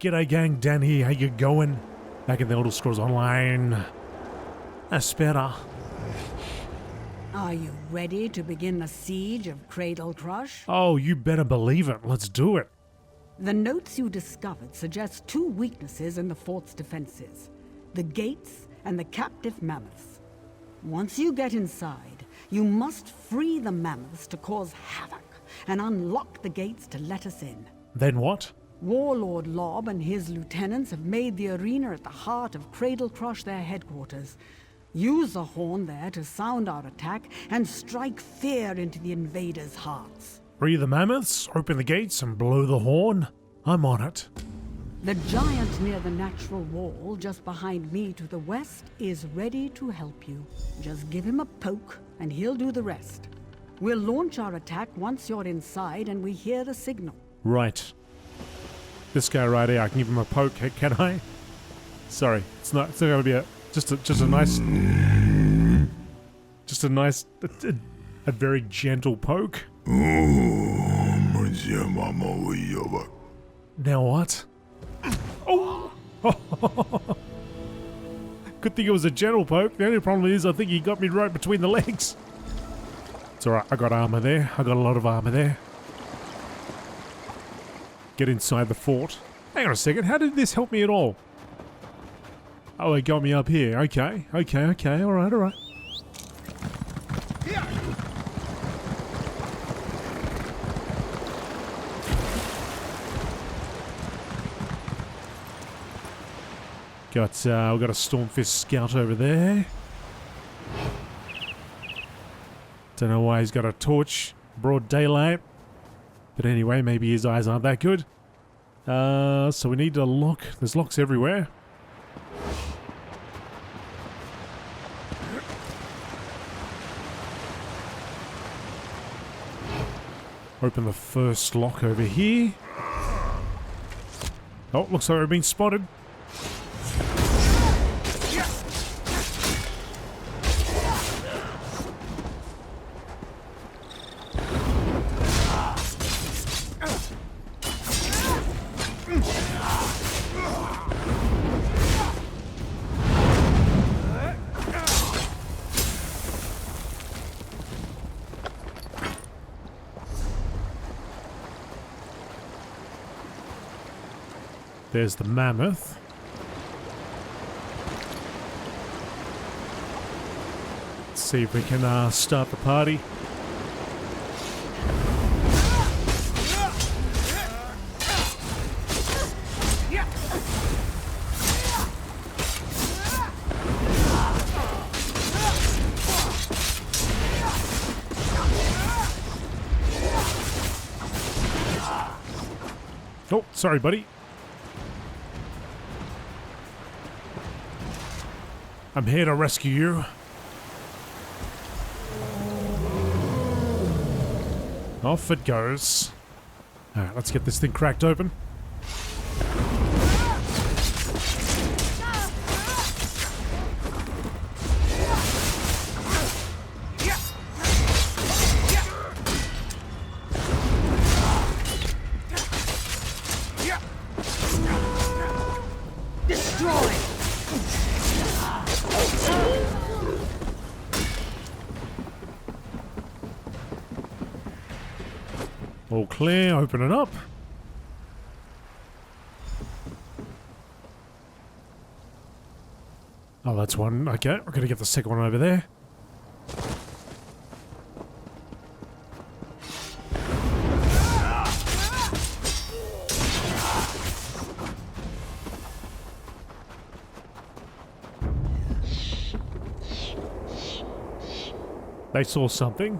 G'day gang, Dan here, how you going? Back in the Elder Scrolls Online. That's better. Are you ready to begin the siege of Cradle Crush? Oh, you better believe it, let's do it. The notes you discovered suggest two weaknesses in the fort's defenses. The gates and the captive mammoths. Once you get inside, you must free the mammoths to cause havoc and unlock the gates to let us in. Then what? Warlord Lobb and his lieutenants have made the arena at the heart of Cradle Crush their headquarters. Use the horn there to sound our attack and strike fear into the invaders' hearts. Free the mammoths, open the gates and blow the horn? I'm on it. The giant near the natural wall just behind me to the west is ready to help you. Just give him a poke and he'll do the rest. We'll launch our attack once you're inside and we hear the signal. Right. This guy right here, I can give him a poke, can I? Sorry, it's not gonna be just a nice, a very gentle poke. Now what? Oh! Good thing it was a gentle poke. The only problem is I think he got me right between the legs. It's alright, I got armor there. I got a lot of armor there. Get inside the fort. Hang on a second, how did this help me at all? Oh, it got me up here. Okay, alright. We've got a Stormfist scout over there. Don't know why he's got a torch, broad daylight. But anyway, maybe his eyes aren't that good. So we need to lock. There's locks everywhere. Open the first lock over here. Oh, looks like we're being spotted. There's the mammoth. Let's see if we can start the party. Oh, sorry, buddy. I'm here to rescue you. Off it goes. Alright, let's get this thing cracked open. All clear, open it up. Oh, that's one. Okay, we're gonna get the second one over there. They saw something.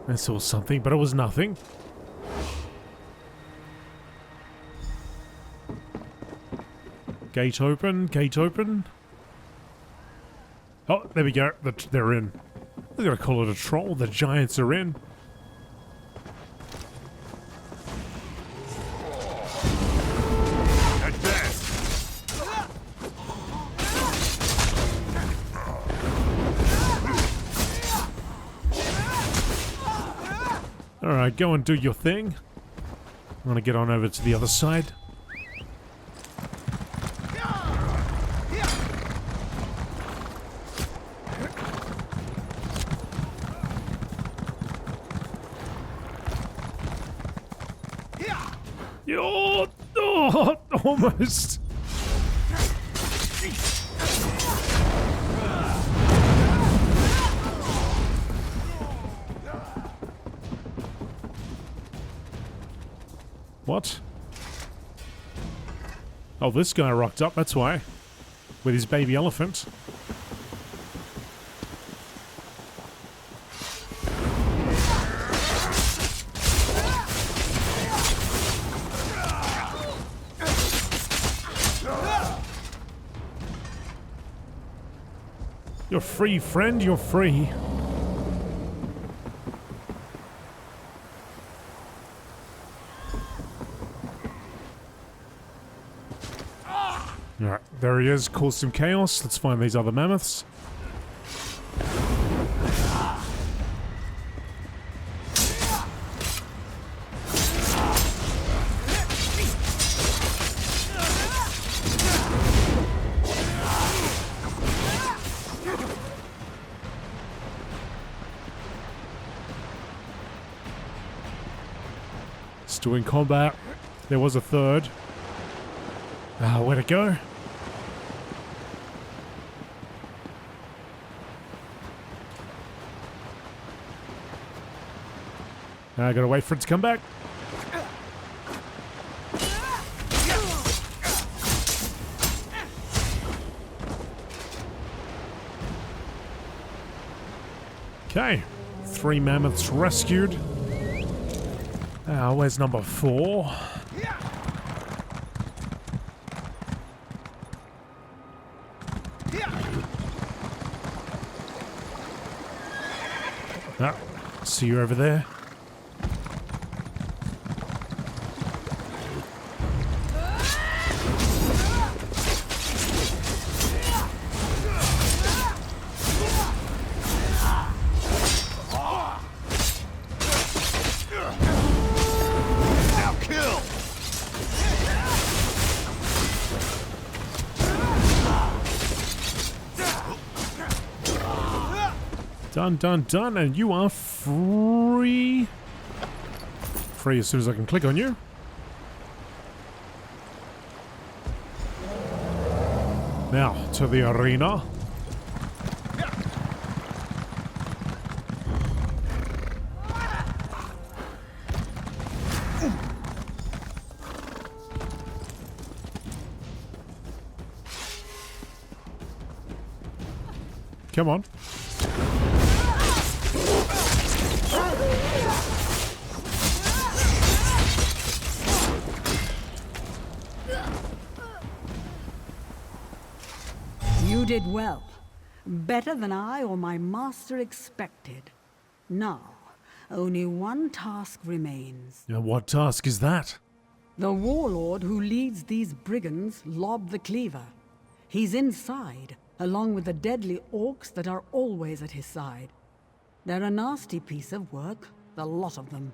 They saw something, but it was nothing. Gate open, gate open. Oh, there we go. They're in. They're gonna call it a troll. The giants are in. Alright, go and do your thing. I'm gonna get on over to the other side. Oh, almost. What? Oh, this guy rocked up, that's why. With his baby elephant. You're free, friend, you're free. Alright, there he is, caused some chaos. Let's find these other mammoths. Still in combat. There was a third. Where'd it go? I gotta wait for it to come back. Okay, 3 mammoths rescued. Where's number 4? See you over there. Done, and you are free. Free as soon as I can click on you. Now, to the arena. Come on. You did well. Better than I or my master expected. Now, only one task remains. Now, what task is that? The warlord who leads these brigands, Lobb the Cleaver. He's inside, along with the deadly orcs that are always at his side. They're a nasty piece of work, the lot of them.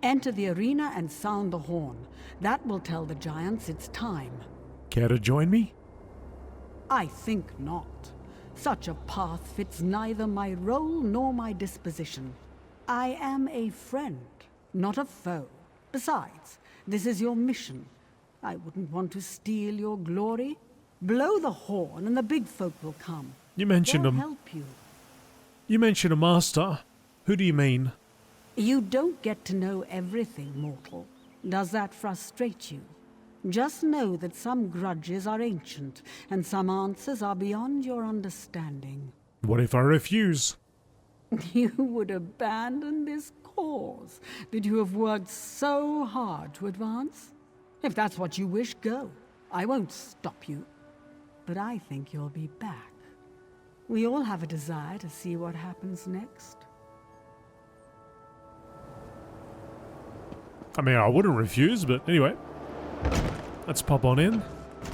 Enter the arena and sound the horn. That will tell the giants it's time. Care to join me? I think not. Such a path fits neither my role nor my disposition. I am a friend, not a foe. Besides, this is your mission. I wouldn't want to steal your glory. Blow the horn and the big folk will come. You mentioned They'll help you. You mentioned a master. Who do you mean? You don't get to know everything, mortal. Does that frustrate you? Just know that some grudges are ancient, and some answers are beyond your understanding. What if I refuse? You would abandon this cause that you have worked so hard to advance? If that's what you wish, go. I won't stop you. But I think you'll be back. We all have a desire to see what happens next. I mean, I wouldn't refuse, but anyway. Let's pop on in.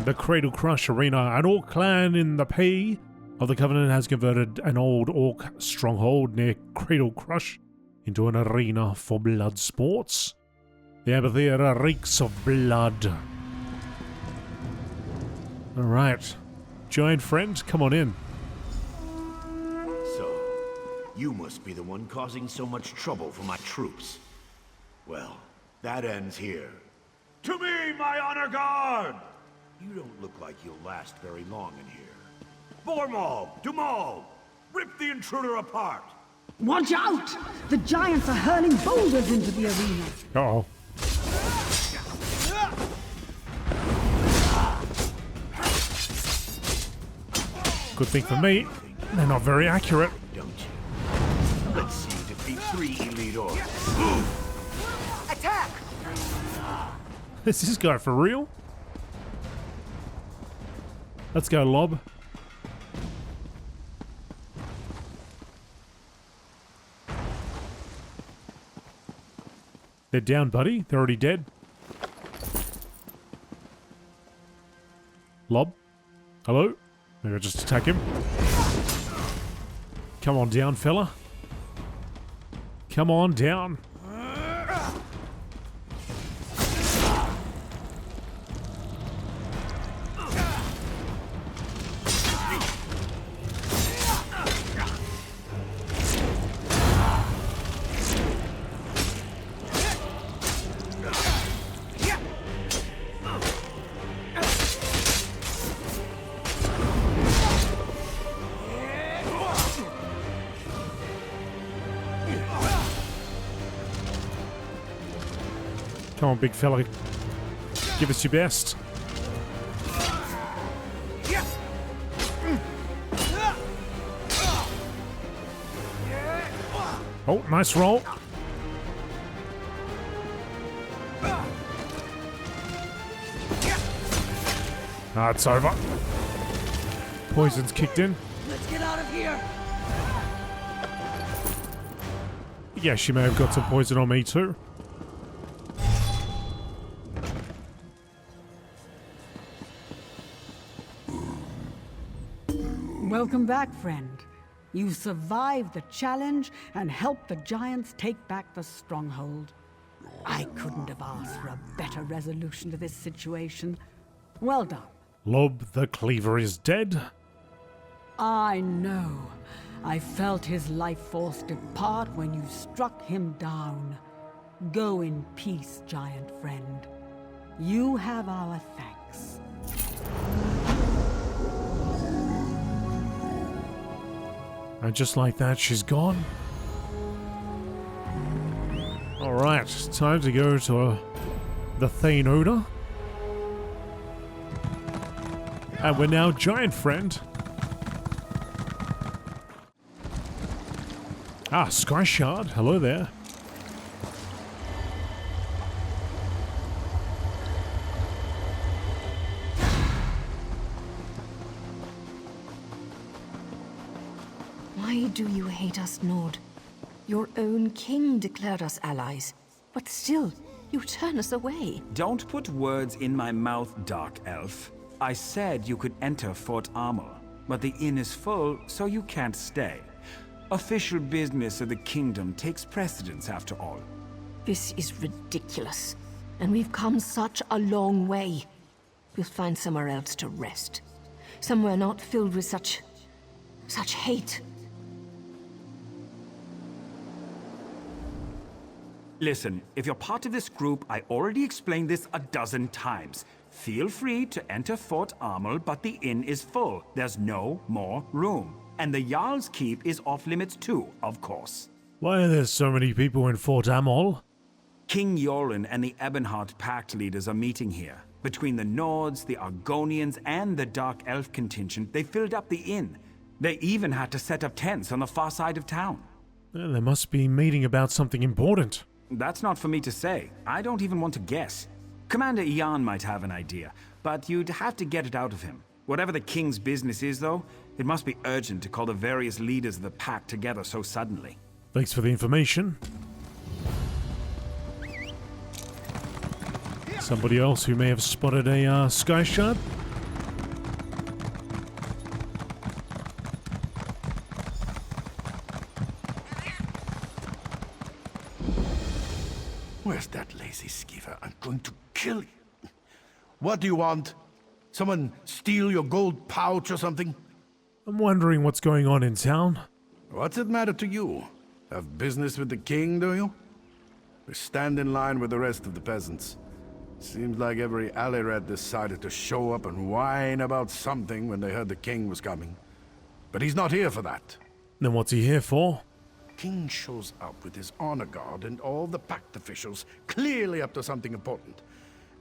The Cradle Crush Arena. An orc clan in the pay of the Covenant has converted an old orc stronghold near Cradle Crush into an arena for blood sports. The amphitheater reeks of blood. Alright. Giant friend, come on in. So, you must be the one causing so much trouble for my troops. Well, that ends here. To me, my honor guard! You don't look like you'll last very long in here. Bormal! Dumal! Rip the intruder apart! Watch out! The giants are hurling boulders into the arena. Uh-oh. Good thing for me, they're not very accurate. Don't you? Let's see you defeat 3 elite orcs. Attack! Is this guy for real? Let's go, Lobb. They're down, buddy. They're already dead. Lobb? Hello? Maybe I'll just attack him. Come on down, fella. Come on down. Come on, big fella. Give us your best. Oh, nice roll. Ah, it's over. Poison's kicked in. Let's get out of here! Yeah, she may have got some poison on me too. Welcome back, friend. You survived the challenge and helped the giants take back the stronghold. I couldn't have asked for a better resolution to this situation. Well done. Lobb the Cleaver is dead. I know. I felt his life force depart when you struck him down. Go in peace, giant friend. You have our thanks. And just like that, she's gone. Alright, time to go to the Thane Odor. And we're now giant friend. Ah, Sky Shard. Hello there. Why do you hate us, Nord? Your own king declared us allies, but still, you turn us away. Don't put words in my mouth, Dark Elf. I said you could enter Fort Amol, but the inn is full, so you can't stay. Official business of the kingdom takes precedence after all. This is ridiculous, and we've come such a long way. We'll find somewhere else to rest. Somewhere not filled with such hate. Listen, if you're part of this group, I already explained this a dozen times. Feel free to enter Fort Amol, but the inn is full. There's no more room. And the Jarl's Keep is off limits too, of course. Why are there so many people in Fort Amol? King Yorin and the Ebonheart Pact leaders are meeting here. Between the Nords, the Argonians, and the Dark Elf contingent, they filled up the inn. They even had to set up tents on the far side of town. Well, they must be meeting about something important. That's not for me to say. I don't even want to guess. Commander Ian might have an idea, but you'd have to get it out of him. Whatever the king's business is, though, it must be urgent to call the various leaders of the pack together so suddenly. Thanks for the information. Somebody else who may have spotted a Sky Shard? Where's that lazy skeever? I'm going to kill you. What do you want? Someone steal your gold pouch or something? I'm wondering what's going on in town. What's it matter to you? Have business with the king, do you? We stand in line with the rest of the peasants. Seems like every alley rat decided to show up and whine about something when they heard the king was coming. But he's not here for that. Then what's he here for? King shows up with his honor guard and all the pact officials, clearly up to something important.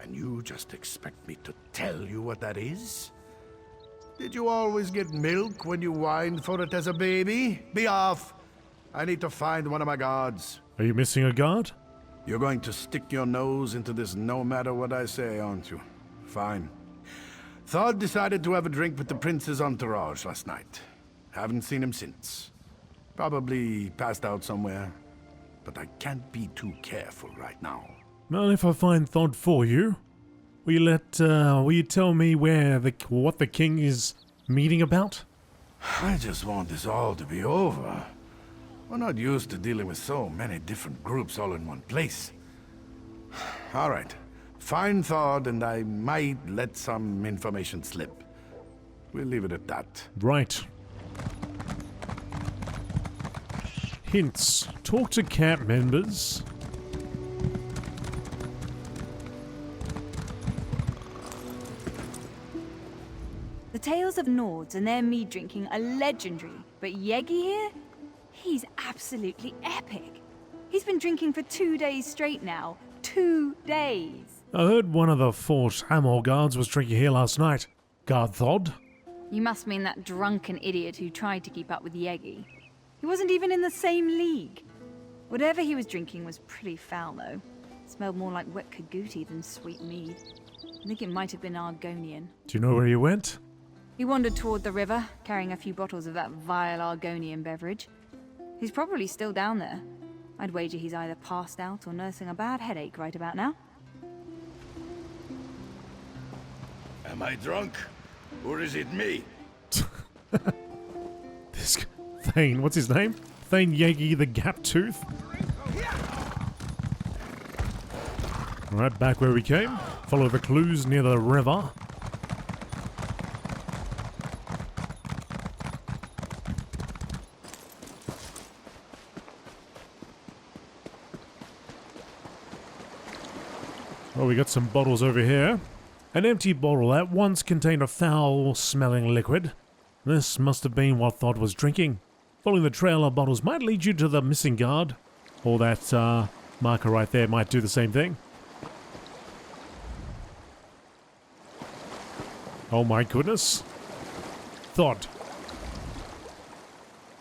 And you just expect me to tell you what that is? Did you always get milk when you whined for it as a baby? Be off! I need to find one of my guards. Are you missing a guard? You're going to stick your nose into this no matter what I say, aren't you? Fine. Thod decided to have a drink with the prince's entourage last night. Haven't seen him since. Probably passed out somewhere. But I can't be too careful right now. Well, if I find Thod for you, will you tell me what the king is meeting about? I just want this all to be over. We're not used to dealing with so many different groups all in one place. All right. Find Thod and I might let some information slip. We'll leave it at that. Right. Hints. Talk to camp members. The tales of Nords and their mead drinking are legendary, but Yegi here? He's absolutely epic. He's been drinking for 2 days straight now. 2 days. I heard one of the fort Amol guards was drinking here last night. Guard Thod? You must mean that drunken idiot who tried to keep up with Yegi. He wasn't even in the same league. Whatever he was drinking was pretty foul, though. It smelled more like wet Kaguti than sweet mead. I think it might have been Argonian. Do you know where he went? He wandered toward the river, carrying a few bottles of that vile Argonian beverage. He's probably still down there. I'd wager he's either passed out or nursing a bad headache right about now. Am I drunk? Or is it me? This Thane, what's his name? Thane Yegi the Gap Tooth? Alright, back where we came. Follow the clues near the river. Oh, we got some bottles over here. An empty bottle that once contained a foul-smelling liquid. This must have been what Thod was drinking. Following the trail of bottles might lead you to the missing guard. Or that marker right there might do the same thing. Oh my goodness. Thod.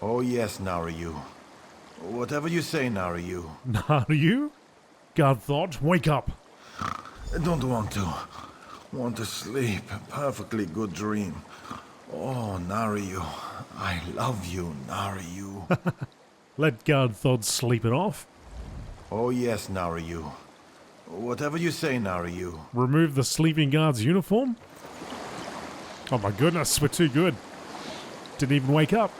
Oh yes, Narayu. Whatever you say, Narayu. Narayu? Guard Thod, wake up. I don't want to. Want to sleep. A perfectly good dream. Oh, Narayu. I love you, Narayu. Let Guard Thod sleep it off. Oh yes, Narayu. Whatever you say, Narayu. Remove the sleeping guard's uniform? Oh my goodness, we're too good. Didn't even wake up.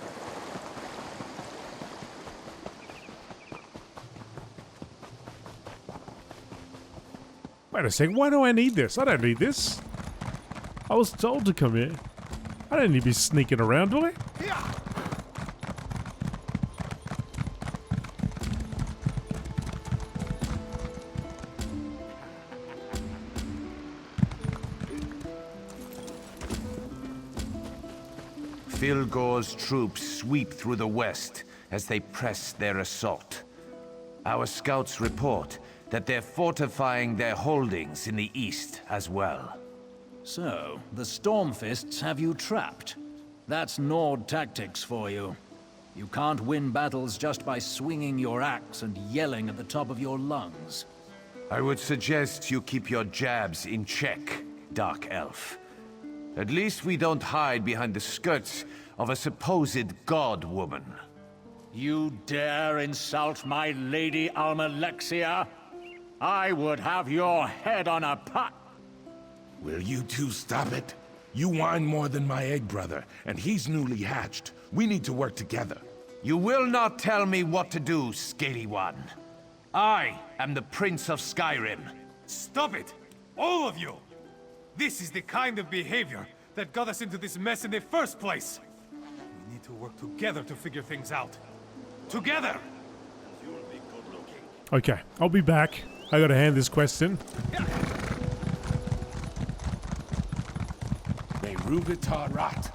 Wait a second, why do I need this? I don't need this. I was told to come here. I don't need to be sneaking around, do I? Philgor's troops sweep through the west as they press their assault. Our scouts report that they're fortifying their holdings in the east as well. So, the Stormfists have you trapped. That's Nord tactics for you. You can't win battles just by swinging your axe and yelling at the top of your lungs. I would suggest you keep your jabs in check, Dark Elf. At least we don't hide behind the skirts of a supposed god-woman. You dare insult my Lady Almalexia? I would have your head on a pot. Will you two stop it? You whine more than my egg brother, and he's newly hatched. We need to work together. You will not tell me what to do, Scaly One. I am the Prince of Skyrim. Stop it! All of you! This is the kind of behavior that got us into this mess in the first place. We need to work together to figure things out. Together! Okay, I'll be back. I gotta hand this quest in. They Rubitar rot.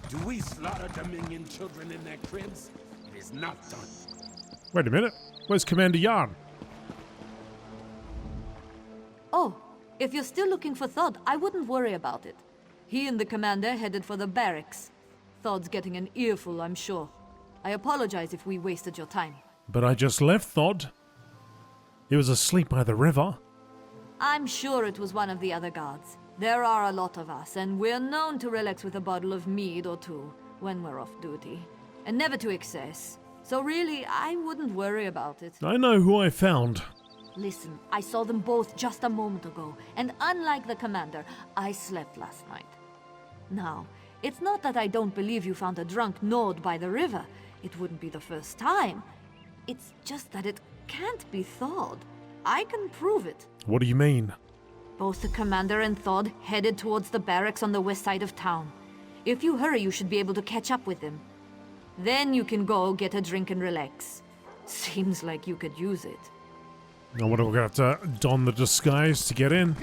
Do we slaughter Dominion children in their cribs? It is not done. Wait a minute. Where's Commander Yarn? Oh, if you're still looking for Thod, I wouldn't worry about it. He and the commander headed for the barracks. Thod's getting an earful, I'm sure. I apologize if we wasted your time. But I just left Thod. He was asleep by the river. I'm sure it was one of the other guards. There are a lot of us, and we're known to relax with a bottle of mead or two when we're off duty. And never to excess. So really, I wouldn't worry about it. I know who I found. Listen, I saw them both just a moment ago, and unlike the commander, I slept last night. Now, it's not that I don't believe you found a drunk Nord by the river. It wouldn't be the first time. It's just that it can't be Thod. I can prove it. What do you mean? Both the commander and Thod headed towards the barracks on the west side of town. If you hurry, you should be able to catch up with them. Then you can go get a drink and relax. Seems like you could use it. Now what, are we going to have to don the disguise to get in?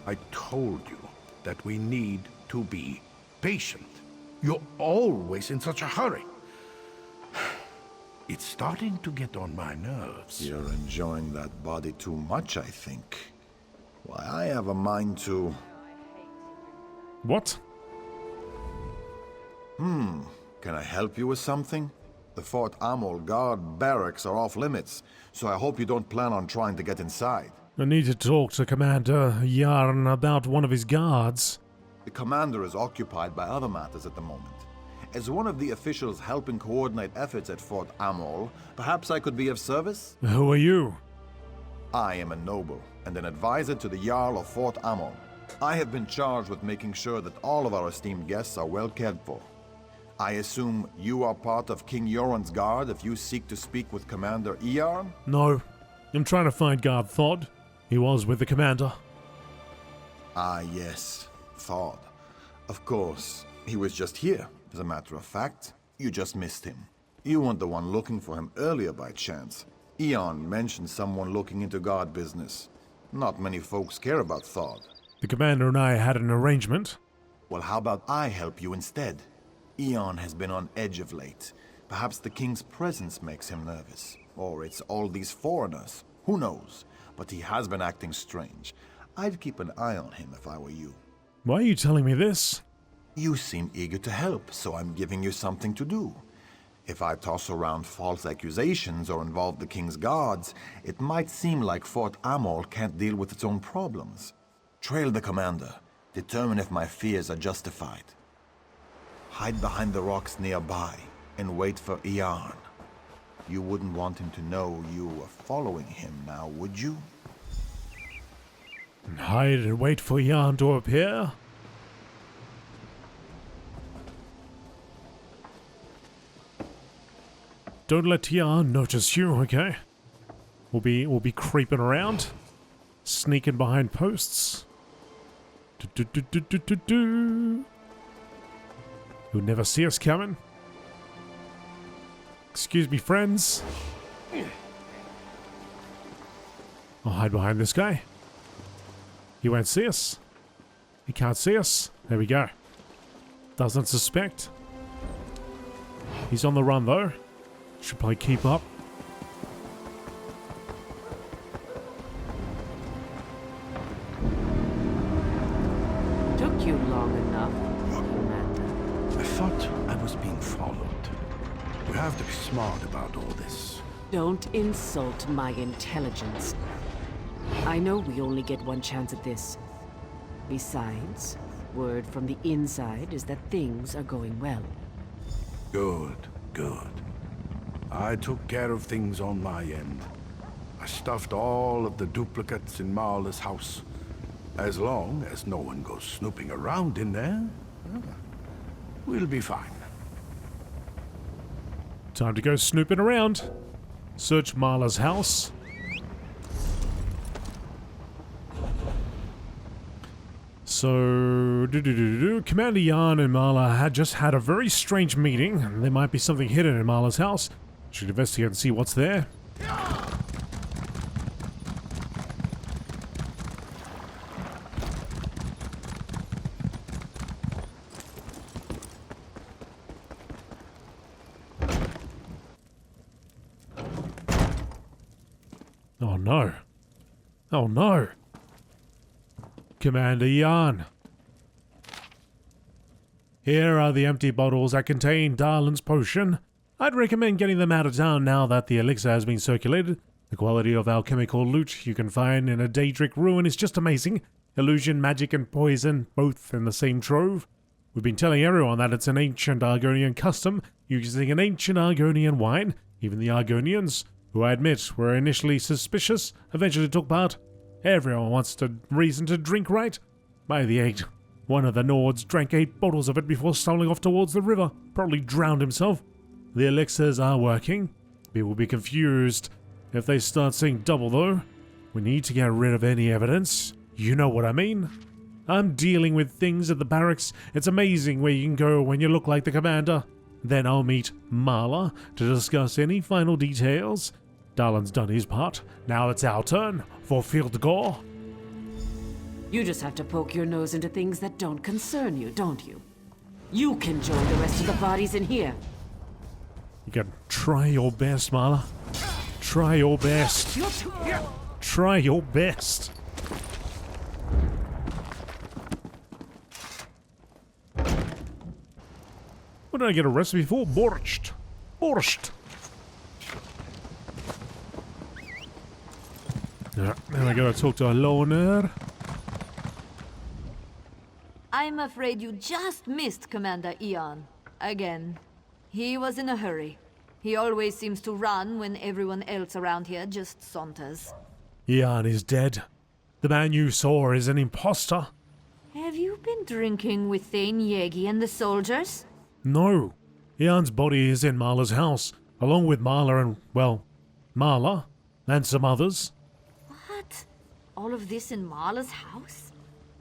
I told you that we need to be patient. You're always in such a hurry. It's starting to get on my nerves. You're enjoying that body too much, I think. Why, I have a mind to... What? Can I help you with something? The Fort Amol guard barracks are off limits, so I hope you don't plan on trying to get inside. I need to talk to Commander Yarn about one of his guards. The commander is occupied by other matters at the moment. As one of the officials helping coordinate efforts at Fort Amol, perhaps I could be of service? Who are you? I am a noble and an advisor to the Jarl of Fort Amol. I have been charged with making sure that all of our esteemed guests are well cared for. I assume you are part of King Yoren's guard if you seek to speak with Commander Iarn? No. I'm trying to find Guard Thod. He was with the commander. Ah, yes. Thod. Of course. He was just here. As a matter of fact, you just missed him. You weren't the one looking for him earlier by chance. Eon mentioned someone looking into guard business. Not many folks care about Thod. The commander and I had an arrangement. Well, how about I help you instead? Eon has been on edge of late. Perhaps the king's presence makes him nervous. Or it's all these foreigners. Who knows? But he has been acting strange. I'd keep an eye on him if I were you. Why are you telling me this? You seem eager to help, so I'm giving you something to do. If I toss around false accusations or involve the king's guards, it might seem like Fort Amol can't deal with its own problems. Trail the commander. Determine if my fears are justified. Hide behind the rocks nearby and wait for Iarn. You wouldn't want him to know you were following him now, would you? Hide and wait for Yarn to appear? Don't let Yarn notice you, okay? We'll be creeping around, sneaking behind posts. You'll never see us coming. Excuse me, friends. I'll hide behind this guy. He won't see us. He can't see us. There we go. Doesn't suspect. He's on the run, though. Should probably keep up. Took you long enough, Commander. I thought I was being followed. We have to be smart about all this. Don't insult my intelligence. I know we only get one chance at this. Besides, word from the inside is that things are going well. Good, good. I took care of things on my end. I stuffed all of the duplicates in Marla's house. As long as no one goes snooping around in there, we'll be fine. Time to go snooping around. Search Marla's house. So, Commander Yarn and Marla had just had a very strange meeting. There might be something hidden in Marla's house. Should investigate and see what's there. Oh no. Oh no. Commander Jan. Here are the empty bottles that contain Darlin's potion. I'd recommend getting them out of town now that the elixir has been circulated. The quality of alchemical loot you can find in a Daedric ruin is just amazing. Illusion, magic, and poison, both in the same trove. We've been telling everyone that it's an ancient Argonian custom, using an ancient Argonian wine. Even the Argonians, who I admit were initially suspicious, eventually took part. Everyone wants a reason to drink right. By the 8, one of the Nords drank 8 bottles of it before stumbling off towards the river. Probably drowned himself. The elixirs are working. People will be confused if they start seeing double though. We need to get rid of any evidence. You know what I mean? I'm dealing with things at the barracks. It's amazing where you can go when you look like the commander. Then I'll meet Marla to discuss any final details. Darlin's done his part. Now it's our turn for field gore. You just have to poke your nose into things that don't concern you, don't you? You can join the rest of the bodies in here. You can try your best, Marla. Try your best. Try your best. What did I get a recipe for? Borscht. Borscht. Yeah, then I gotta talk to Alona. I'm afraid you just missed Commander Ian. Again. He was in a hurry. He always seems to run when everyone else around here just saunters. Ian is dead. The man you saw is an imposter. Have you been drinking with Thane Yegi and the soldiers? No. Ian's body is in Marla's house, along with Marla and, well, Marla and some others. What? All of this in Marla's house?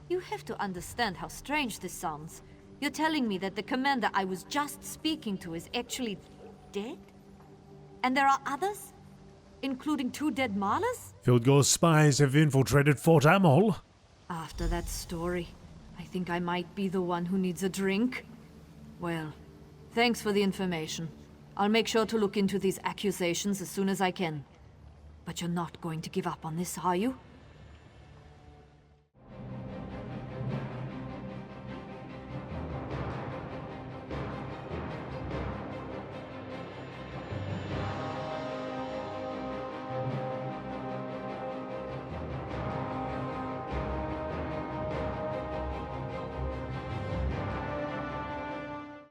You have to understand how strange this sounds. You're telling me that the commander I was just speaking to is actually dead? And there are others? Including 2 dead Marlas? Fieldgore's spies have infiltrated Fort Amol. After that story, I think I might be the one who needs a drink. Well, thanks for the information. I'll make sure to look into these accusations as soon as I can. But you're not going to give up on this, are you?